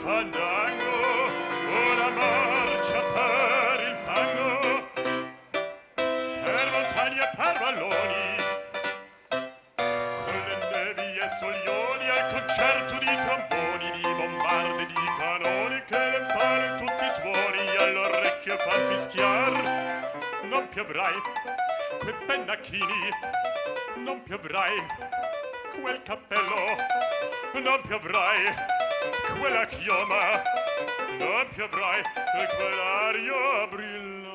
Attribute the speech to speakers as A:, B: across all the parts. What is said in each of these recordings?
A: fandango, una marcia per il fango, per montagne e per valloni, con le nevi e solioni, al concerto di tromboni, di bombarde, di canoni, che le pare tutti i tuoni all'orecchio fan fischiar. Non piovrai quei pennacchini, non piovrai quel cappello, non piovrai quella chioma, non piovrai quell'aria brillante.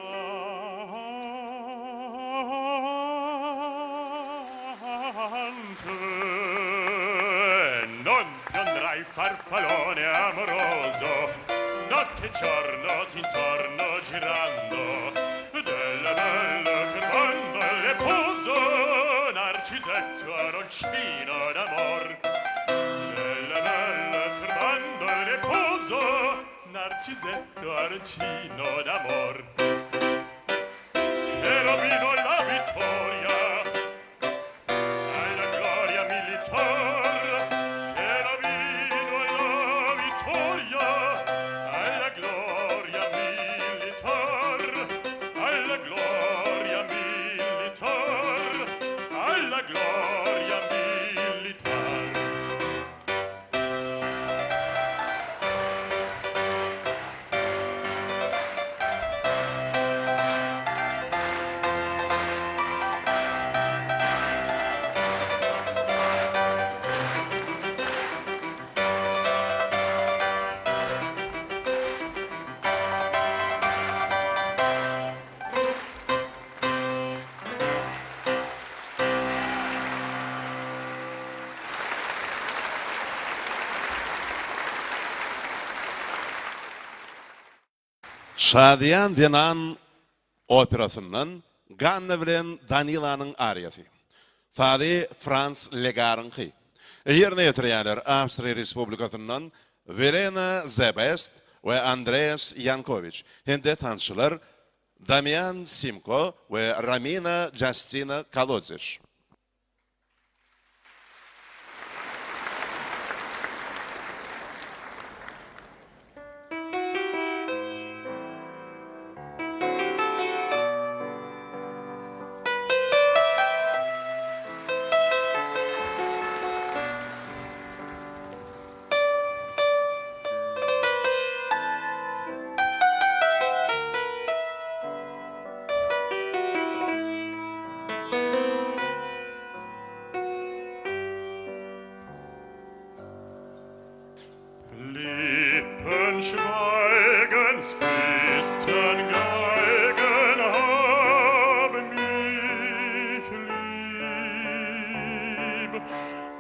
A: Non piondrai farfallone amoroso, notte e giorno t'intorno girando, delle belle turbando il leposo, narcisetto arancino d'amor. Delle belle turbando il leposo, narcisetto arancino d'amor. Che lo vivo la vittoria, alla gloria militar, che lo vivo la vittoria, alla gloria militar, alla gloria militar, alla gloria militar.
B: Şadiyan Dinan operasından Ganna bilen Danila'nın ariyası. Sadi Frans Legar'ınki. Yerine yetirenler Avstriya Respublikasından Verena Zebest ve Andreas Yankovic. Hende tanışılar Damian Simko ve Ramina Justina Kalodzic.
A: Lippen schweigens, Flüstern, Geigen haben mich lieb.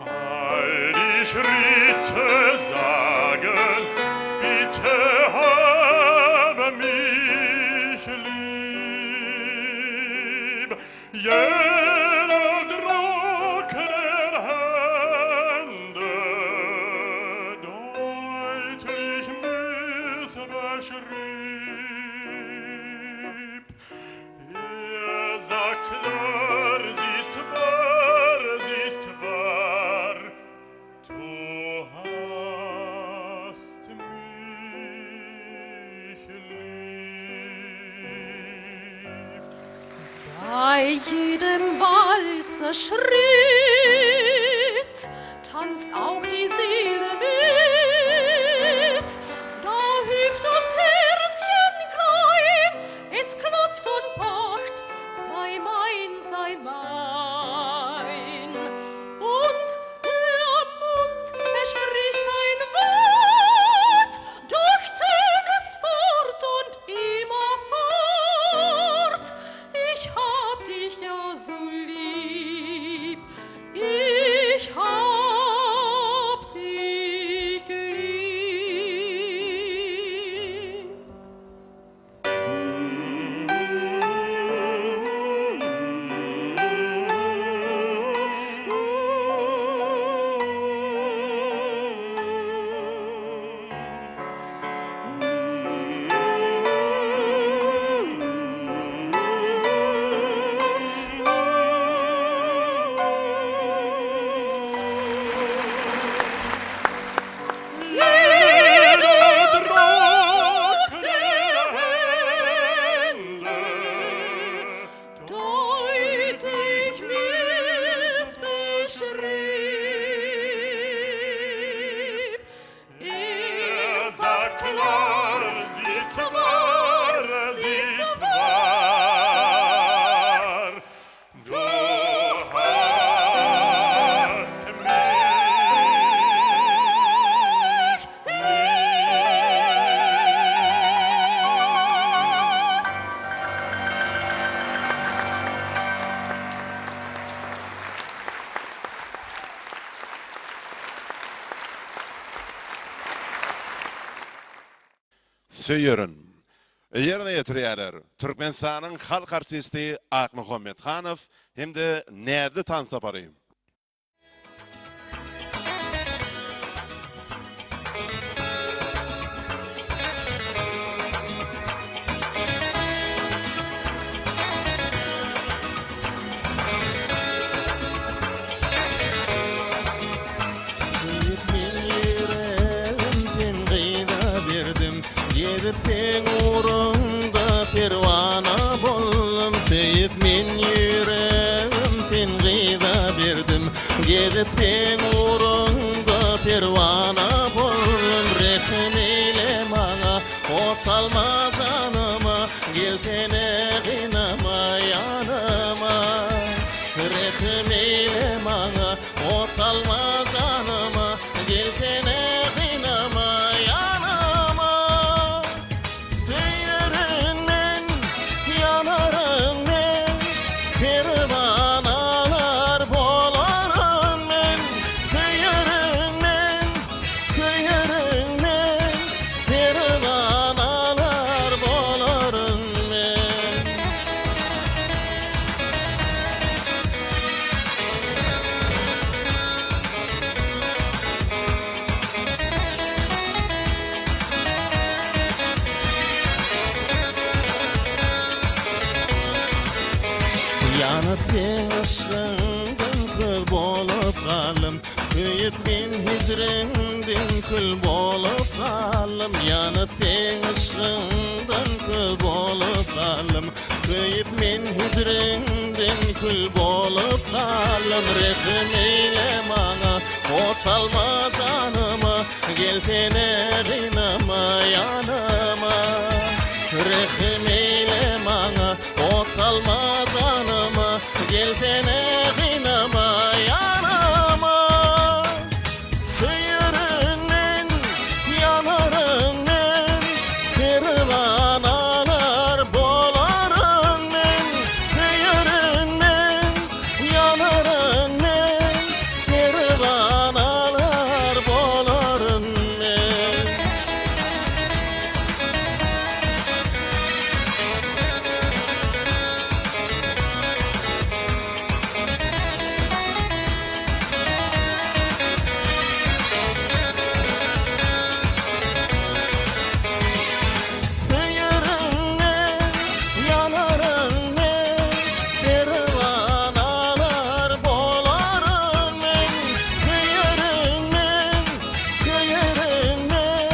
A: All die Schritte sagen, bitte habe mich lieb. Jeder Druck der Hände deutlich missbeschrieb. Er sagt klar, sie ist wahr, du hast mich lieb.
C: Bei jedem Walzerschritt tanzt auch die Seele mit. Da hüpft das Herzchen klein, es klopft und pocht, sei mein, sei mein. Und der Mund, er spricht kein Wort, doch tönt es fort und immerfort. Ich hab dich ja so lieb, ich hab
A: klar, siehst wahr, siehst wahr. Du hast mich lieb.
B: Söyürün. Yerine yetirýärler. Türkmenistanyň halk artisti Akmuhammedhanow hem-de näde tansapary.
D: Sen uğrunda pervana boldum, seyip men yüreğim sen gıyda berdim. Gedip sen uğrunda pervana boldum, rehim eyle bana, o salma canıma, gelsene gynama yanıma. Rehim eyle bana, o salma canıma, gelsene gynama yanıma. Pervanalar bolarım men, kıyırından, kıyırından, pervanalar bolarım men. Yanıp sen aşkından kül bolup kalım, kıyıp men hicrenden kül bolup kalım. Yanıp sen aşkından kül bolup kalım, kıyıp men hicrenden kül bolup kalım. Rehim eyle bana, o salma canıma, gelsene gynama yanıma. Rehim eyle bana, o salma canıma, gelsene gynama yanıma. Sıyırından, yanarından, pervanalar bolarım men. Sıyırından, yanarından, pervanalar bolarım men. Sıyırından, yanarından, pervanalar bolarım men. Sıyırından, kıyırından,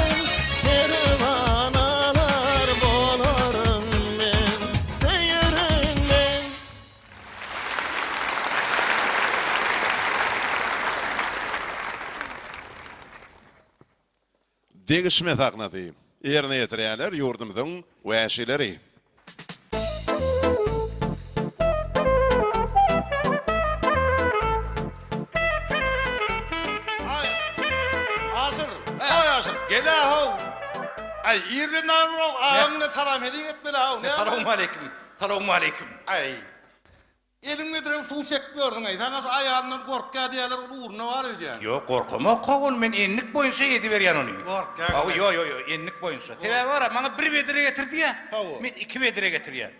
D: pervanalar bolarım men. Sıyırından.
B: Degişme taknaty. Yerine yetirýärler ýurdumyzyň wäşileri.
E: Hazır. Hazır. Gel ahu. Ay, irli namro ağamına salam hediye etmeli ahu.
F: Selamun aleyküm. Selamun aleyküm.
E: Ay. Elimde diren su sekmiyordun ay. Sana ayağından korkka diyeler uğruna var ediyen.
F: Yo korkama koğun men enlik boyunca yedi veriyen onu.
E: Korkka.
F: Avu yo enlik boyunca. Tebe var ya bana bir vedire getirdi ya.
E: Avu.
F: Men 2 vedire getiriyen.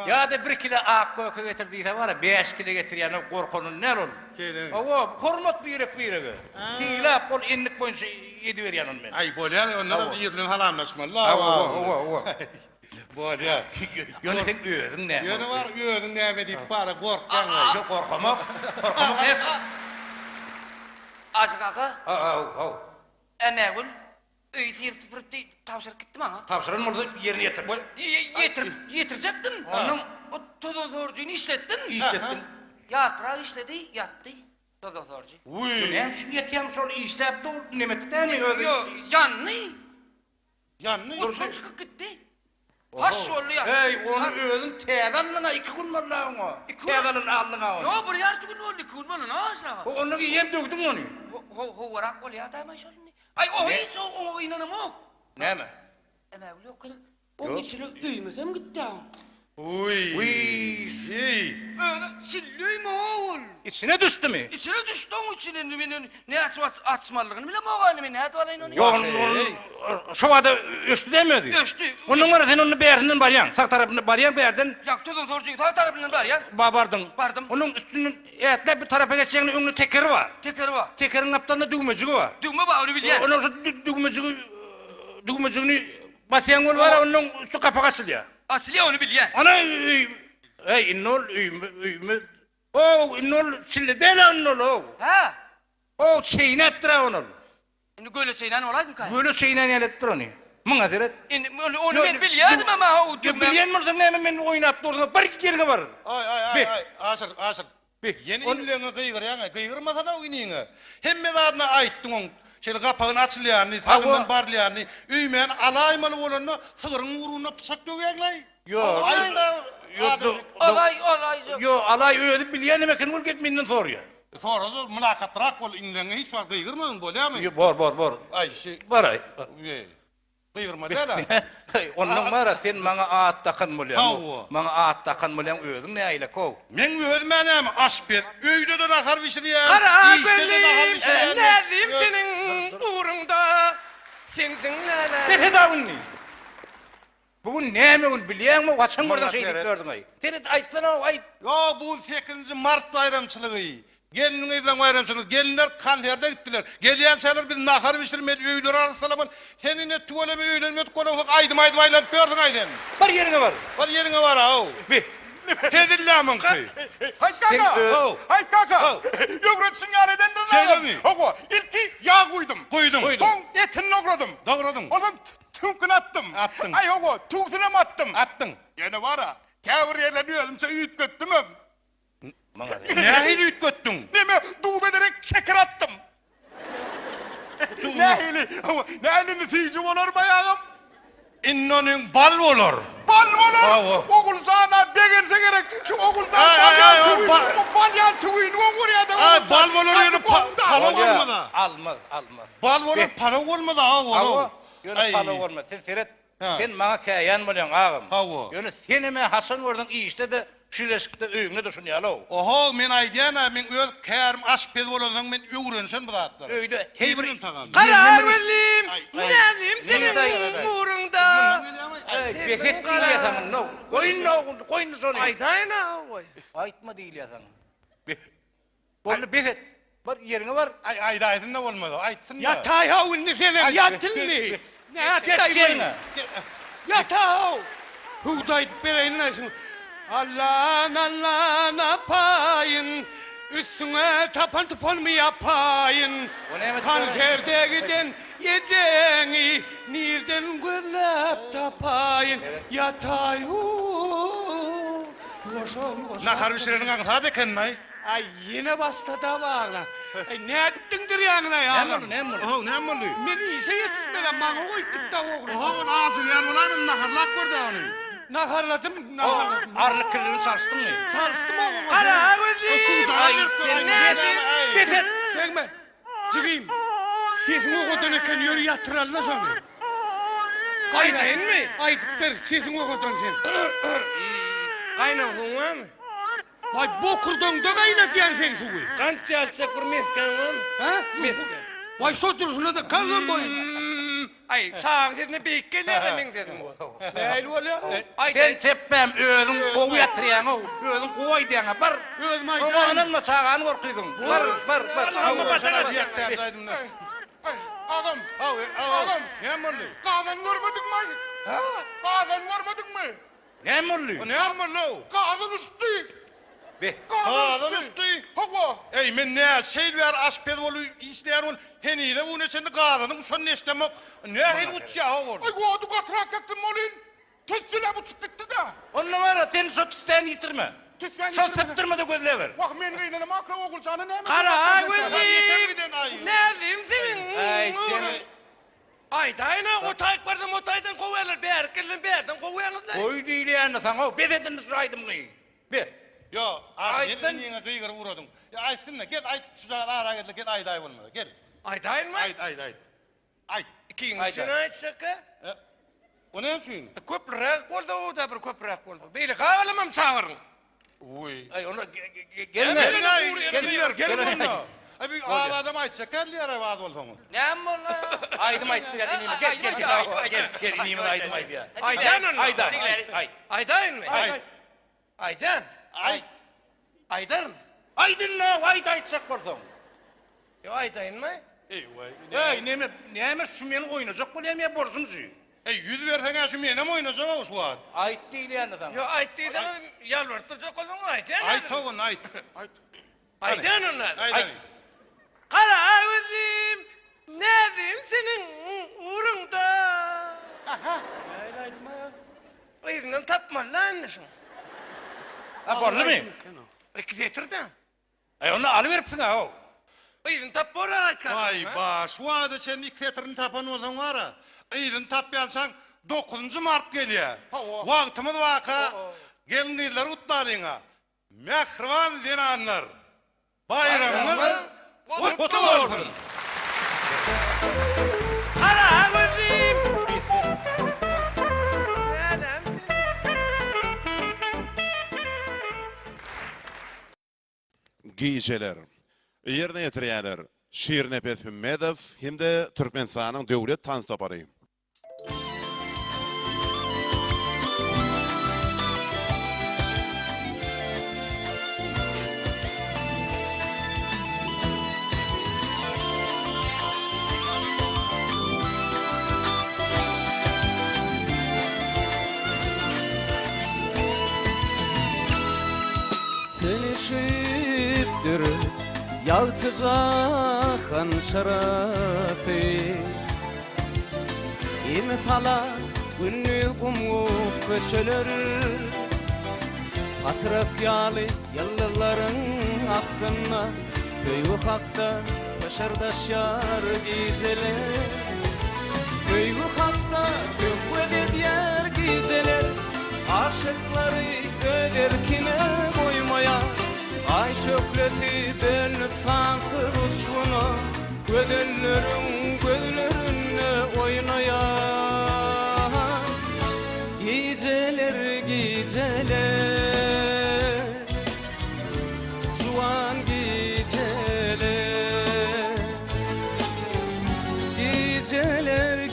F: Ya da 1 kilo ak koku getirdiyse var ya 5 kilo getiriyen o korkunun ne ol?
E: Şeyden.
F: Avu hormat bir yere. Silap ol enlik boyunca yedi veriyen onu men.
E: Ay bolyan onlara
F: Avu.
E: bir irlin halamlaşmalı.
F: Avu.
E: Bolyan.
F: Yönü sen öğüdün ne?
E: Yönü var göğüdün neyme deyip bari korkkan ay.
F: Yo korkama. Korkama ne?
G: Azık ağa,
F: Avu.
G: emegül, öy süpürüp de tavşırıp gitti bana.
F: Tapşırın burada yerine yetir.
G: Yetirecektim. Onun o todozorcuğunu işlettim.
F: İşlettin.
G: Yaprağı işledi, yattı. Todozorcu.
F: Ne hem şu yetiyormuş onu işlepti o nimeti değil mi?
G: Yo, yanlı.
E: Yanını
G: Uçun çıkıp gitti. Haş oldu ya.
F: Hey, onu özün teğdanlığına 2 gün var lan o. Teğdanın alnına onu.
G: Yo, bir yartı gün oldu. 2 gün oldu. Nasıl?
F: Onu yem döktün onu.
G: Ho varak ol ya da şöyle. Ay o hiç o inanım o.
F: Ne mi?
G: Ama yok kadar. O içine üymüze mi gitti?
E: Uy.
F: Uy.
G: Öyle sillüy mü oğul?
F: İçine düştü mü?
G: İçine düştü onun içine ne açmalığını bile mi oğul? Ne atvalayın onu?
F: Yok, şu vada ölçtü demiyordu.
G: Ölçtü.
F: Onun var sen onun berdinden baryan. Sağ tarafından baryan berden
G: Yaktırdın sorucu sağ tarafından var ya.
F: bardın.
G: Bardım.
F: Onun üstünün etle bir tarafa geçeceğinin önünde tekeri var.
G: Tekrar var.
F: Tekerin kaptanında düğmeciği var.
G: Düğme var onu bilyen.
F: Onun şu düğmeciğini basayan ol var onun üstü kapak asılıyor.
G: Açılıyor onu bilyen.
F: Ana hey innol üyme. O innol çille değil innol o.
G: Ha?
F: O şeyini ettiren onu.
G: Şimdi böyle şeyle olaydı mı kay?
F: Böyle şeyini ettiren onu. Mına seret.
G: Onu ben biliyordum ama o düğme.
F: Bilyen misin ne ben oynap durdum. Bir iki yerine var.
E: Ay. Asır. Yeni inleğine kıygıryan, kıygırmasana oynayın. Hemme adına ayttın on. Şöyle kapağını açılayanı, tağından barlayanı, üymen alaymalı olanı, sığırın uğruna pıçak dögeyenlay.
F: Yo.
E: Ayıpta
G: Olay.
F: Yo alay öyle bilyen emekin ol gitmeyinden soruyor.
E: sonra da mülakatrak ol inleğine hiç var kıygırmadın böyle mi?
F: Yo bor.
E: Ay şey,
F: Var ay.
E: kıygırma değil ha.
F: Onun var sen bana ağat takan mı
E: Havu.
F: Bana ağat takan mı özün ne aile kov.
E: Men ödmenem aşper, öyde de nakar bişiriyen,
G: Kara
E: işte de nakar bişiriyen.
G: Nezim senin uğrunda. Sensin lala.
F: Ne tedavun ni? Bugün ne mi bilyen mi? Vaçın buradan
E: Mırnak
F: şey
E: veret.
F: gördün ay. Seni ayttın o ay.
E: Ya bu 8. Mart bayramçılığı. Gelinin evden bayramçılığı. Gelinler kanterde gittiler. Geliyen şeyler biz nakar bişirmedi. Öyler arasalaman. Seninle tuvaleme öylenmedi. Kolon aydım aylanıp gördün ayden.
F: Var yerine var.
E: Var yerine var ha.
F: Bir.
E: Hedillamın kıy.
H: Hay kaka! Hay kaka! Yogurtsun yani edendir
E: Şeyle mi?
H: Oku, ilki yağ koydum.
E: Koydum.
H: Son etini doğradım.
E: Doğradın.
H: Ondan tümkün attım.
E: Attın.
H: Ay oku, tuzuna mı attım?
E: Attın.
H: Yani var ha, kavur yerleniyorum, sen üyüt göttüm mü?
E: Ne hili üt göttün?
H: Ne mi? Duz ederek şeker attım. Ne hili? Ne hilini siyicim olur bayağım?
E: İnnonun bal olur.
H: Bal olur.
E: Bravo.
H: Okul sahana begense gerek. Şu okul
E: Ay,
H: sahana
E: ay,
H: balyan
E: ay,
H: tüyün.
E: bal-
H: Balyan tüyün. O buraya da
E: Ay,
H: okul
E: bal
H: sahana.
E: olur
H: Hadi
E: yürü,
H: kolda.
E: palo
F: Olya,
E: olmadı.
F: almaz.
E: Bal olur para olmadı ha.
F: Avo, yönü
E: Ay.
F: palo olmaz. Sen seyret.
E: Ha.
F: Sen bana kayan biliyorsun ağam.
E: Avo.
F: Yönü senime Hasan oradan iyi işte de şileşikte öğünle de şunu yalo.
E: Oho men aydiyana men öz kærim aşped bolandan men öğrensen buratlar.
F: Öyle
E: Heybirin tagan.
G: Karar verdim.
E: Ay,
G: Nezim senin uğrunda.
F: Beset değil ya sana. No. Koyun sonu.
G: Aydayna.
F: Aytma değil ya sana. Bunu beset. Var yerine var.
E: Ay aydaydın ne olmadı? Aytsın da.
I: Yatağı havunlu senin, yattın mı? Ne
F: Geç
I: yattı
F: yerine.
I: Yatağı. Huğday bereyin nasıl? Allah yapayın. Üstüne tapan tupan mı yapayın?
F: O ne yemek
I: Kanserde giden yiyeceğini nereden güllep tapayın? Yatağı.
E: Nakar bişirenin ağın hadi kendine.
I: Ay yine bastı da bağla. Ay ne ettindir yanına ya?
F: Ne mi?
E: Oho ne yapmalı?
I: Beni iyisi yetişmeden bana koy kıpta oğlum.
E: Oho on ağzın yan olanın nakarlak gördü onu.
I: Naharladım.
F: Arlık kırılığını çalıştın mı?
I: Çalıştım oğlum.
G: Karar verdim.
E: Ay
I: Gelme. Gelme. Çıkayım. Sesini o döneken yürü yatırarlar sonra.
G: Kaydayın mı?
I: Ay ver sesini o dön sen.
G: Kaynan huwa mı?
I: Ay bokurdun da kayna diyen sen suyu.
G: Kant çalsak bir mesken var mı?
I: Ha? Mesken. Vay soturusuna da kaldın boyu.
G: Ay sağ dedin bir kelime min dedim bu.
I: Ne öyle?
G: Ay
F: Sen çepmem öğün kovu yatırıyan o. Öğün kovu diyene var.
I: Özüm ay.
F: Ama ananla çağağını korkuydun. Var.
E: Allah'ım başına diyecektim de.
H: Ağam,
E: Ağam ne yapmalı?
H: kağıdan görmedin mi?
E: Ha?
H: Kağıdan görmedin mi?
F: Ne mi
E: O ne yapmalı?
H: Kağıdan üstü.
F: Be.
E: Ağam üstü.
H: Oku.
E: Ey men ne şey ver aşped bolu işleyen ol. Heni de bunu sen qağdanın son ne istemek. Ne hel uçya olur.
H: Ay bu adı katrak ettim olun. Tescile bu çıktı da.
F: On numara sen sotistan yitirme.
H: Tescile
F: Şol septirme de gözle ver.
H: Bak men gıyınına makla okul sana ne mi?
G: Kara
E: Yeter
G: gözüm.
E: giden ay.
G: Nezim senin
F: Ay seni.
I: Aydayna otayıp vardım otaydan kovarlar. Berkelden berden kovuyanız da.
F: Koy diýleýän sana, bezedin şaýdym ny. Be.
E: Yo,
F: Aydın.
E: sen niye kıygır uğradın? Ya aytsın da gel ayt suzağa ara gel gel ayday olmadı. Gel.
I: Aydayın mı?
E: Ayt. Ayt.
I: İkincisini aytsak ha?
E: O ne yapıyorsun?
I: Köprek oldu o da bir köprek oldu. Beyli kavalamam çağırın.
E: Uy.
F: Ay ona
E: Gel
F: gelme.
E: gel bunu. Abi adam aytsa gel yara vaaz olsun.
G: Ne molla?
F: Aydım ayttı gel ineyim. Gel ineyim aydım aydı ya.
I: Aydanın mı?
F: Aydan.
I: Aydayın mı?
E: Ayt.
I: Aydan.
E: Ayt.
I: Aydın.
F: Aydın la ayda aytsak bolsaň.
I: Yo aydayın mı?
E: Ey vay.
F: Hey neme şu meni oynayacak bu neme borcum şu.
E: Ey 100 versene şu mene mi oynayacak o şu an?
F: Ayt diýleýän sana.
I: Yo aytdıysan yalvartacak olan aydan.
E: Ayt tavun ayt. Ayt.
I: Aydanın adı.
E: Ayt.
I: Kara ağzım, nedim senin uğrunda. Aylaydım ya. O yüzden tapma lan şunu.
F: Ha borlu mu?
I: Getir de.
F: Ay onu alıveripsin ha o.
I: O yüzden tap bora aç
E: Vay ba şu anda sen ilk fetrini tapan olsan var ha. İyidin tapyansan 9. Mart geliyor. Vaktimiz vaka. Gelin giydiler utlarına. Mehrivan zinanlar. Bayramınız kutlu olsun.
I: Kara ağzım. Nedim
B: Giyjeler. Yerine yetirýänler Şirnepet Hümmedow hemde Türkmenistanyň döwlet tans topary.
D: Seni şüptür yaltızahan şarafı İmthala günlü kumu köşeler Hatırıp yalı yılların hakkında Köyü hakta başardaşlar gizeler Köyü hakta köpüde diğer gizeler Aşıkları öderkine koymaya Ay şökleti bölüp tankır uçuna Gödünlerin gözlerine oynaya Geceler Suan geceler Geceler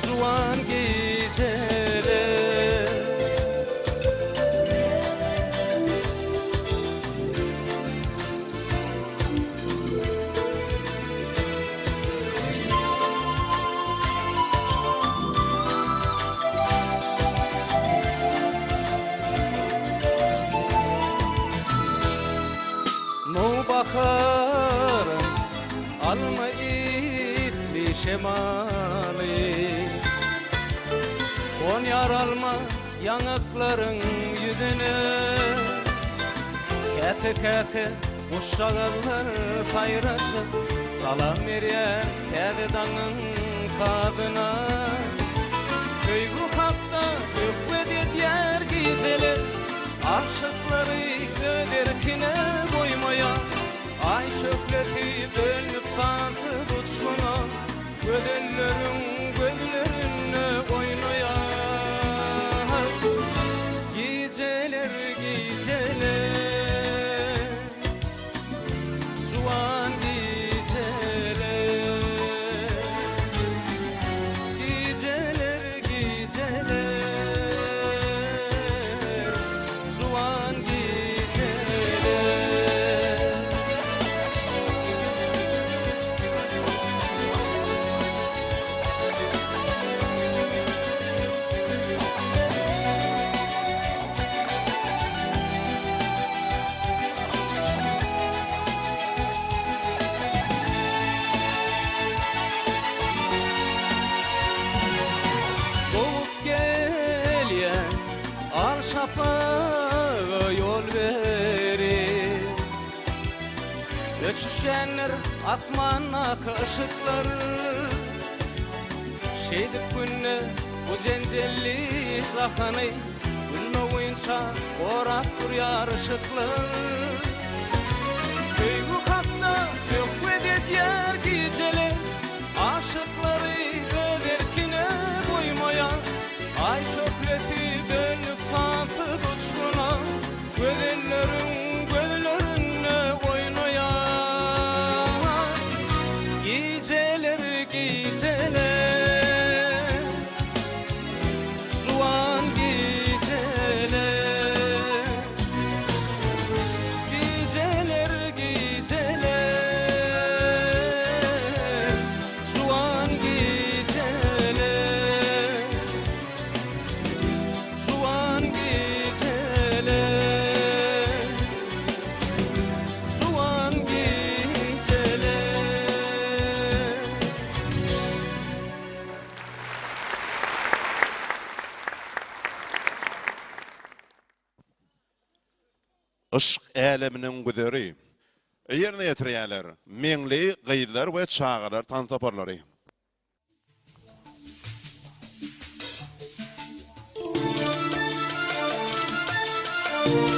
D: Suan geceler Bahar alma itli şemali Konyar alma yanakların yüzüne Kete kete uşağlar payrası Salam veriyen kerdanın kadına Köy bu hakta hükmedi diğer geceler Aşıkları öderkine koymaya Ay şökleti bölüp kantı uçmuna Gödünlerin gözlerine oynaya Geceler Suan geceler Geceler Suan geceler Doğup gelyen al şafağı yol verir Göçüşenler Asmannak ışıkları Şeydik günne bu cencelli zahanı Gülme oyunca orak duryar ışıklar Köy hatta kökvedet yer geceler Aşıkları öderkine koymaya Ay çöpleti dönüp tatlı uçkuna Gözlerine oynaya Geceler geceler Zuan geceler Geceler geceler Zuan geceler Zuan geceler Zuan geceler
B: Işık aleminin güzeri. Yerine yetirýärler. Meňli gyýdylar we çağalar tansaparlary.
C: Thank